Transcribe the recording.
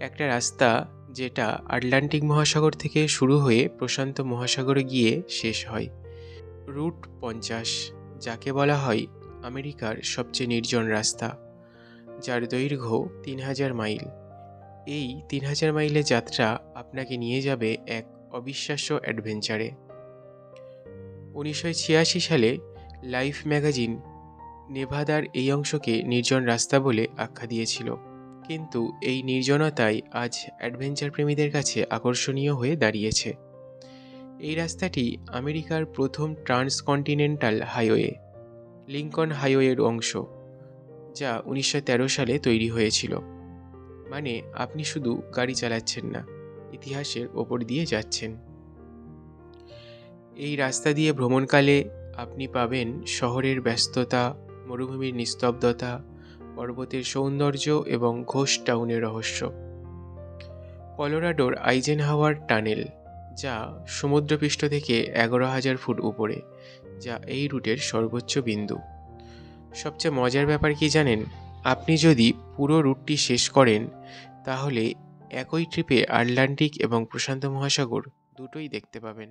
একটা রাস্তা যেটা আটলান্টিক মহাসাগর থেকে শুরু হয়ে প্রশান্ত মহাসাগরে গিয়ে শেষ হয়। রুট 50, যাকে বলা হয় আমেরিকার সবচেয়ে নির্জন রাস্তা, যার দৈর্ঘ্য 3000 মাইল। এই 3000 মাইলের যাত্রা আপনাকে নিয়ে যাবে এক অবিশ্বাস্য অ্যাডভেঞ্চারে। 1986 সালে লাইফ ম্যাগাজিন নেভাদার এই অংশকে নির্জন রাস্তা বলে আখ্যা দিয়েছিল, কিন্তু এই নির্জনতাই আজ অ্যাডভেঞ্চার প্রেমীদের কাছে আকর্ষণীয় হয়ে দাঁড়িয়েছে। এই রাস্তাটি আমেরিকার প্রথম ট্রান্সকন্টিনেন্টাল হাইওয়ে, লিঙ্কন হাইওয়ের অংশ, যা 1913 সালে তৈরি হয়েছিল। মানে আপনি শুধু গাড়ি চালাচ্ছেন না, ইতিহাসের ওপর দিয়ে যাচ্ছেন। এই রাস্তা দিয়ে ভ্রমণকালে আপনি পাবেন শহরের ব্যস্ততা, মরুভূমির নিস্তব্ধতা, পর্বতের সৌন্দর্য এবং ঘোস্ট টাউনের রহস্য। কলোরাডোর আইজেনহাওয়ার টানেল, যা সমুদ্রপৃষ্ঠ থেকে 11,000 ফুট উপরে, যা এই রুটের সর্বোচ্চ বিন্দু। সবচেয়ে মজার ব্যাপার কি জানেন? আপনি যদি পুরো রুটটি শেষ করেন তাহলে একই ট্রিপে আটলান্টিক এবং প্রশান্ত মহাসাগর দুটোই দেখতে পাবেন।